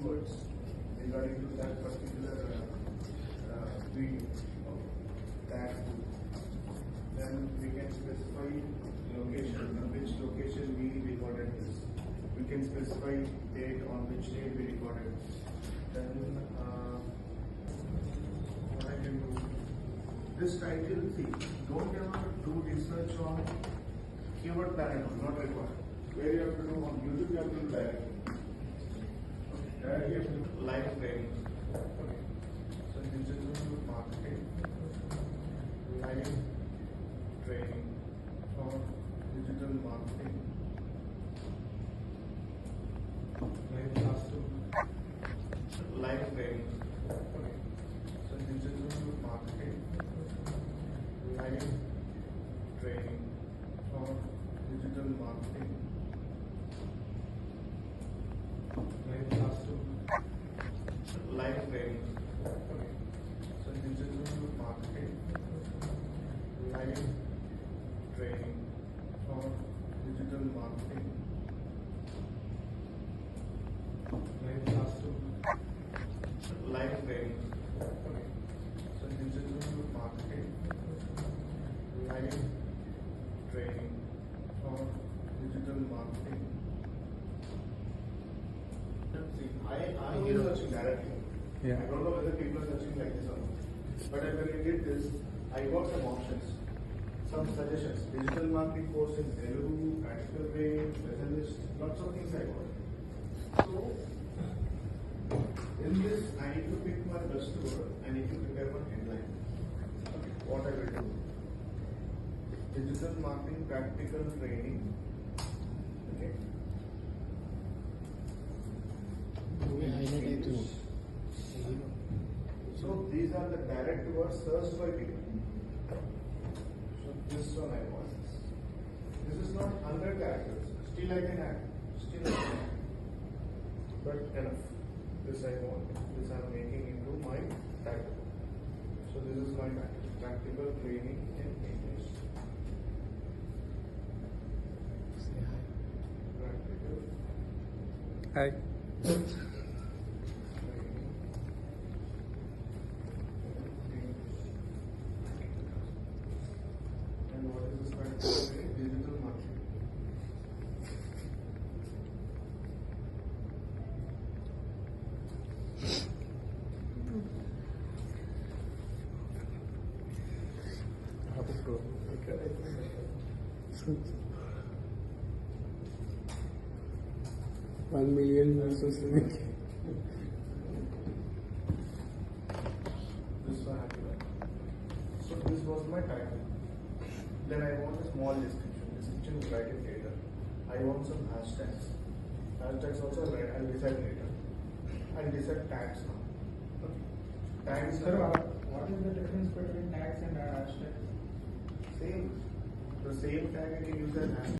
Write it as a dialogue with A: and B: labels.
A: keywords regarding to that particular video of that group. Then we can specify location, on which location we recorded this. We can specify date, on which date we recorded this. Then what I can do, this title, see, don't ever do research on keyword panel, not required. Where you have to do on YouTube, you have to do directly. Directly you have to do live training. Okay. So digital marketing, live training for digital marketing. Live classroom. Live training. Okay. So digital marketing, live training for digital marketing. Live classroom. Live training. Okay. So digital marketing, live training for digital marketing. Live classroom. Live training. Okay. So digital marketing, live training for digital marketing. See, I am searching directly.
B: Yeah.
A: I don't know whether people are searching like this or not. But when I did this, I got some options, some suggestions. Digital marketing course in Telugu, practical training, specialist, lots of things I got. So, in this, I need to pick my best word. I need to prepare one headline. Okay. What I will do? Digital marketing practical training. Okay. So these are the direct words searched by people. So this one I want. This is not 100 characters. Still I can add. Still I can add. But enough. This I want. This I am making into my title. So this is my title. Practical training in English. Practical.
B: Hi.
A: And what is this practical training? Digital marketing.
B: $1 million versus
A: This one I do. So this was my title. Then I want a small description. Description is write it later. I want some hashtags. Hashtags also I'll decide later. I'll decide tags now. Okay. Tags
C: Sir,
A: are
C: what is the difference between tags and hashtags?
A: same. The same tag I can use as hashtag.